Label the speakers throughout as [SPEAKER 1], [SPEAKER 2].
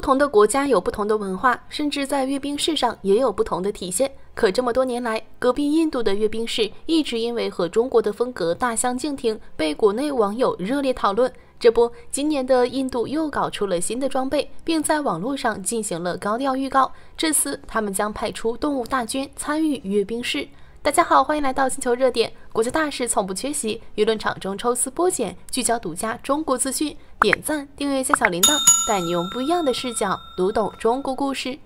[SPEAKER 1] 同的國家有不同的文化，甚至在閱兵式上也有不同的體現。可這麼多年來，隔壁印度的閱兵式一直因為和中國的風格大相徑庭，被國內網友熱烈討論。這不，今年的印度又搞出了新的裝備，並在網絡上進行了高調預告。這次他們將派出動物大軍參與閱兵式。大家好，歡迎來到星球熱點，國際大事從不缺席，輿論場中抽絲剝繭，聚焦獨家中國資訊。點讚、訂閱加小鈴鐺，帶你用不一樣的視角讀懂中國故事。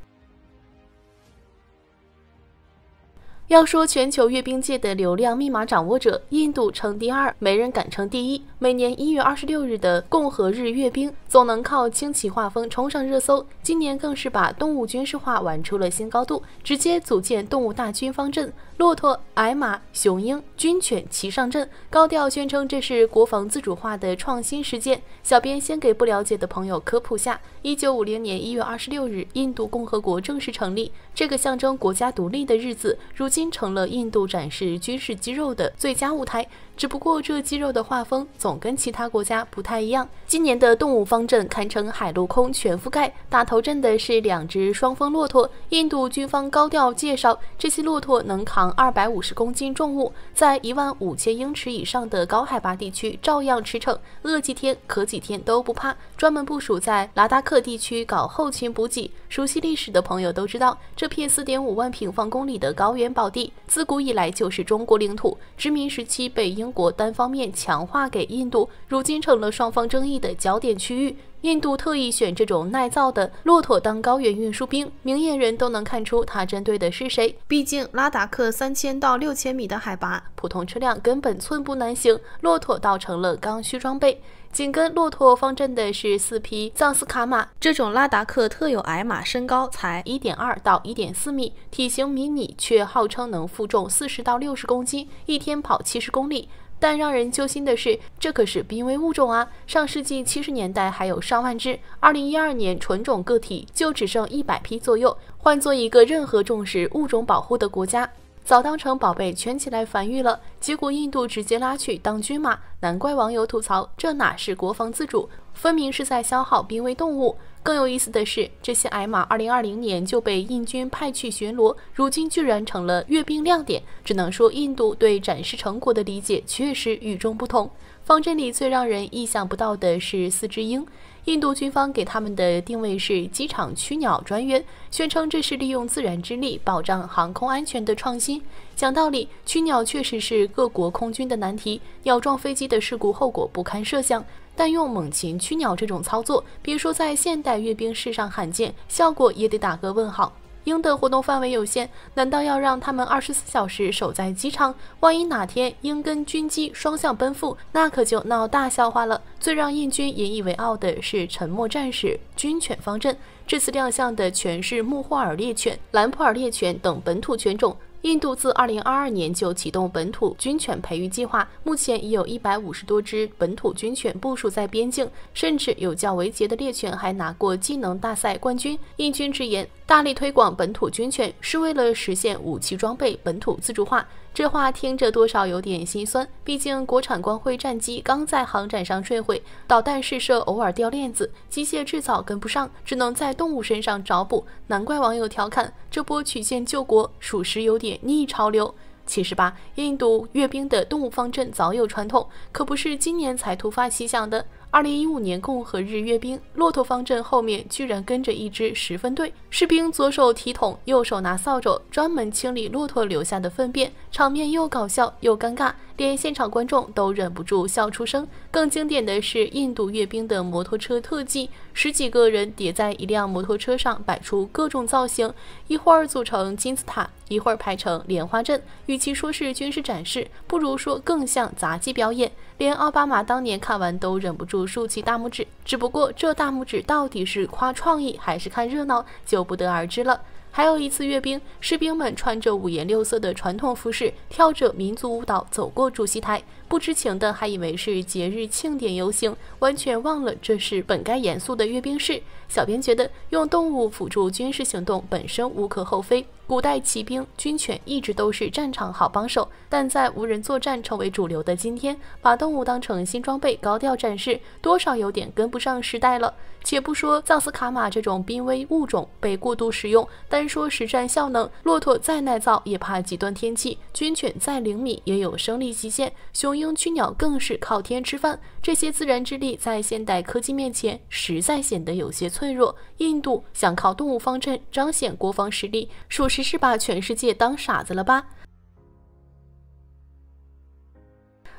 [SPEAKER 1] 要說全球閱兵界的流量密碼掌握者，印度稱第二，沒人敢稱第一。每年1月26日的共和日閱兵，總能靠驚奇畫風衝上熱搜。今年更是把動物軍事化玩出了新高度，直接組建動物大軍方陣，駱駝、矮馬、雄鷹、軍犬齊上陣，高調宣稱這是國防自主化的創新實踐。小編先給不了解的朋友科普下：1950年1月26日，印度共和國正式成立。這個象徵國家獨立的日子，如今成了印度展示軍事肌肉的最佳舞台。只不過這肌肉的畫風總跟其他國家不太一樣。今年的動物方陣堪稱海陸空全覆蓋，打頭陣的是2隻雙峰駱駝。印度軍方高調介紹，這些駱駝能扛250公斤重物，在15000英尺以上的高海拔地區照樣馳騁，餓幾天渴幾天都不怕。專門部署在拉達克地區搞後勤補給。熟悉歷史的朋友都知道，這片4.5萬平方公里的高原寶地，自古以來就是中國領土。殖民時期被英國單方面強化給印度，如今成了雙方爭議的焦點區域。印度特意選這種耐造的駱駝當高原運輸兵，明眼人都能看出它針對的是誰。畢竟拉達克3000到6000米的海拔，普通車輛根本寸步難行，駱駝倒成了剛需裝備。緊跟駱駝方陣的是4匹藏斯卡馬，這種拉達克特有矮馬，身高才1.2到1.4米，體型迷你，卻號稱能負重40到60公斤，一天跑70公里。但讓人揪心的是，這可是瀕危物種啊！上世紀70年代還有上萬隻，2012年純種個體就只剩100匹左右。換做一個任何重視物種保護的國家，早當成寶貝圈起來繁育了。結果印度直接拉去當軍馬，難怪網友吐槽，這哪是國防自主，分明是在消耗瀕危動物。更有意思的是，這些矮馬2020年就被印軍派去巡邏，如今居然成了閱兵亮點。只能說印度對展示成果的理解確實與眾不同。方陣裡最讓人意想不到的是4隻鷹，印度軍方給他們的定位是機場驅鳥專員，宣稱這是利用自然之力保障航空安全的創新。講道理，驅鳥確實是各國空軍的難題，鳥撞飛機的事故後果不堪設想。但用猛禽驅鳥這種操作，別說在現代閱兵式上罕見，效果也得打個問號。鷹的活動範圍有限，難道要讓他們24小時守在機場？萬一哪天鷹跟軍機雙向奔赴，那可就鬧大笑話了。最讓印軍引以為傲的是沉默戰士軍犬方陣，這次亮相的全是穆霍爾獵犬、蘭普爾獵犬等本土犬種。印度自2022年就啟動本土軍犬培育計劃，目前已有150多隻本土軍犬部署在邊境，甚至有較為傑的獵犬還拿過技能大賽冠軍。印軍直言，大力推廣本土軍犬是為了實現武器裝備本土自主化。這話聽着多少有點心酸，畢竟國產光輝戰機剛在航展上墜毀，導彈試射偶爾掉鏈子，機械製造跟不上，只能在動物身上找補。難怪網友調侃，這波曲線救國屬實有點逆潮流。其實吧，印度閱兵的動物方陣早有傳統，可不是今年才突發奇想的。2015年共和日閱兵，駱駝方陣後面居然跟着一支10分隊，士兵左手提桶，右手拿掃帚，專門清理駱駝留下的糞便，場面又搞笑又尷尬，連現場觀眾都忍不住笑出聲。更經典的是印度閱兵的摩托車特技，10幾個人疊在一輛摩托車上，擺出各種造型，一會兒組成金字塔，一會兒排成蓮花陣。與其說是軍事展示，不如說更像雜技表演。連奧巴馬當年看完都忍不住豎起大拇指，只不過這大拇指到底是誇創意還是看熱鬧，就不得而知了。還有一次閱兵，士兵們穿着五顏六色的傳統服飾，跳着民族舞蹈走過主席台，不知情的還以為是節日慶典遊行，完全忘了這是本該嚴肅的閱兵式。小編覺得用動物輔助軍事行動本身無可厚非，古代騎兵、軍犬一直都是戰場好幫手，但在無人作戰成為主流的今天，把動物當成新裝備高調展示，多少有點跟不上時代了。且不說藏斯卡馬這種瀕危物種被過度使用，單說實戰效能，駱駝再耐造也怕極端天氣，軍犬再靈敏也有生理極限，雄鷹驅鳥更是靠天吃飯。這些自然之力在現代科技面前，實在顯得有些脆弱。印度想靠動物方陣彰顯國防實力，屬實是把全世界當傻子了吧？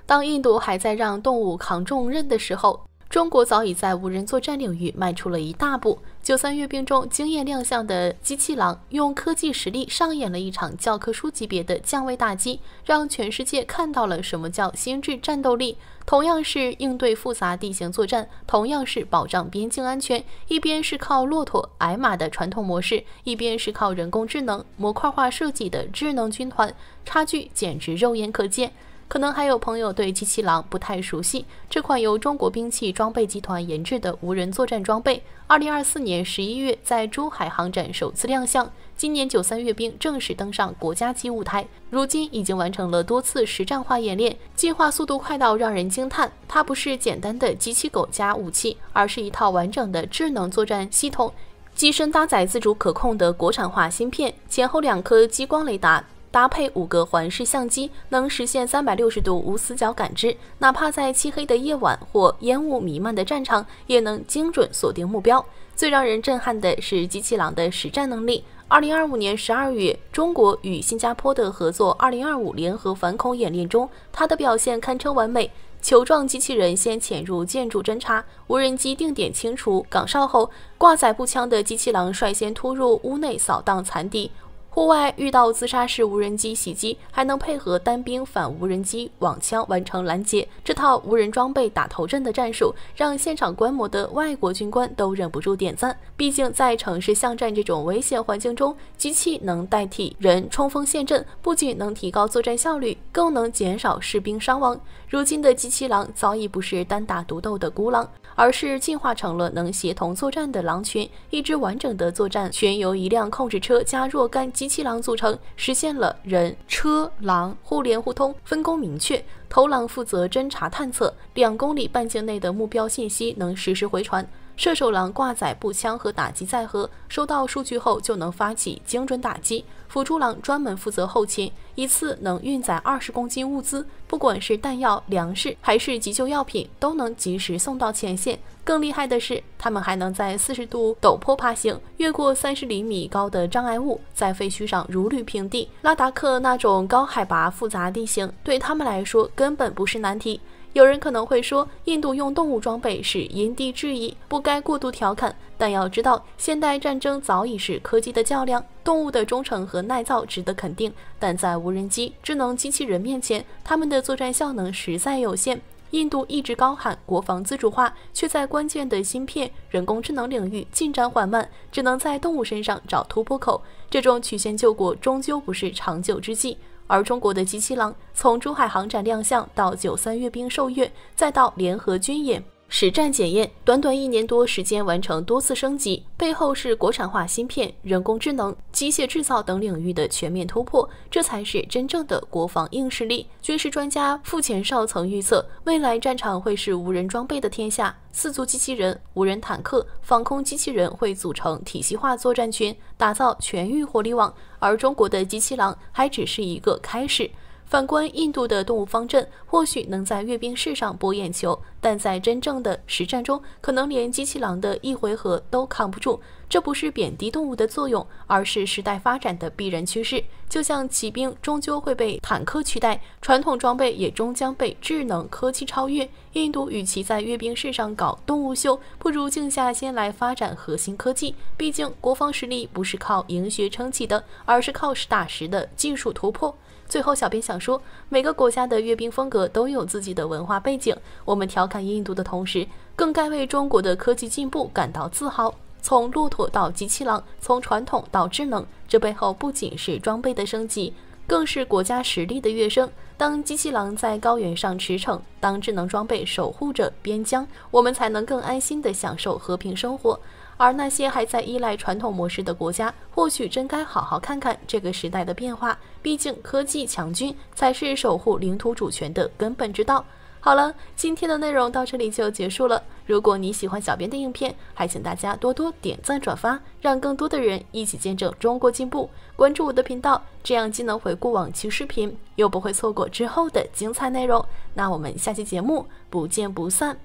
[SPEAKER 1] 當印度還在讓動物扛重任的時候，中國早已在無人作戰領域邁出了一大步。93閱兵中驚豔亮相的機器狼，用科技實力上演了一場教科書級別的降維打擊，讓全世界看到了什麼叫心智戰鬥力。同樣是應對複雜地形作戰，同樣是保障邊境安全，一邊是靠駱駝、矮馬的傳統模式，一邊是靠人工智能、模塊化設計的智能軍團，差距簡直肉眼可見。可能還有朋友對機器狼不太熟悉，這款由中國兵器裝備集團研制的無人作戰裝備，2024年11月在珠海航展首次亮相，今年93閱兵正式登上國家級舞台，如今已經完成了多次實戰化演練，進化速度快到讓人驚嘆。它不是簡單的機器狗加武器，而是一套完整的智能作戰系統，機身搭載自主可控的國產化芯片，前後2顆激光雷達，搭配5個環視相機，能實現360度無死角感知，哪怕在漆黑的夜晚或煙霧彌漫的戰場，也能精準鎖定目標。最讓人震撼的是機器狼的實戰能力。2025年12月，中國與新加坡的合作2025聯合反恐演練中，它的表現堪稱完美。球狀機器人先潛入建築偵察，無人機定點清除崗哨後，掛載步槍的機器狼率先突入屋內掃蕩殘敵。戶外遇到自殺式無人機襲擊，還能配合單兵反無人機網槍完成攔截。這套無人裝備打頭陣的戰術，讓現場觀摩的外國軍官都忍不住點讚。畢竟在城市巷戰這種危險環境中，機器能代替人衝鋒陷陣，不僅能提高作戰效率，更能減少士兵傷亡。如今的機器狼早已不是單打獨鬥的孤狼，而是進化成了能協同作戰的狼群。一支完整的作戰全由一輛控制車加若干機器狼組成，實現了人、車、狼互聯互通，分工明確。頭狼負責偵察探測，2公里半徑內的目標信息能實時回傳。射手狼掛載步槍和打擊載荷，收到數據後就能發起精準打擊。輔助狼專門負責後勤，一次能運載20公斤物資，不管是彈藥、糧食還是急救藥品，都能及時送到前線。更厲害的是，他們還能在40度陡坡爬行，越過30厘米高的障礙物，在廢墟上如履平地。拉達克那種高海拔複雜地形，對他們來說根本不是難題。有人可能會說，印度用動物裝備是因地制宜，不該過度調侃。但要知道，現代戰爭早已是科技的較量，動物的忠誠和耐造值得肯定，但在無人機、智能機器人面前，他們的作戰效能實在有限。印度一直高喊國防自主化，卻在關鍵的芯片、人工智能領域進展緩慢，只能在動物身上找突破口。這種曲線救國終究不是長久之計。而中國的機器狼從珠海航展亮相到93閱兵受閱，再到聯合軍演實戰檢驗，短短1年多時間完成多次升級，背後是國產化芯片、人工智能、機械製造等領域的全面突破，這才是真正的國防硬實力。軍事專家傅前哨曾預測，未來戰場會是無人裝備的天下，4足機器人、無人坦克、防空機器人會組成體系化作戰群，打造全域火力網。而中國的機器狼還只是一個開始。反觀印度的動物方陣，或許能在閱兵式上博眼球，但在真正的實戰中，可能連機器狼的一回合都扛不住。這不是貶低動物的作用，而是時代發展的必然趨勢。就像騎兵終究會被坦克取代，傳統裝備也終將被智能科技超越。印度與其在閱兵式上搞動物秀，不如靜下心來發展核心科技。畢竟國防實力不是靠營學撐起的，而是靠實打實的技術突破。最後，小編想說，每個國家的閱兵風格都有自己的文化背景。我們調侃印度的同時，更該為中國的科技進步感到自豪。從駱駝到機器狼，從傳統到智能，這背後不僅是裝備的升級，更是國家實力的躍升。當機器狼在高原上馳騁，當智能裝備守護着邊疆，我們才能更安心地享受和平生活。而那些還在依賴傳統模式的國家，或許真該好好看看這個時代的變化。畢竟科技強軍才是守護領土主權的根本之道。好了，今天的內容到這裡就結束了。如果你喜歡小編的影片，還請大家多多點讚轉發，讓更多的人一起見證中國進步。關注我的頻道，這樣既能回顧往期視頻，又不會錯過之後的精彩內容。那我們下期節目不見不散。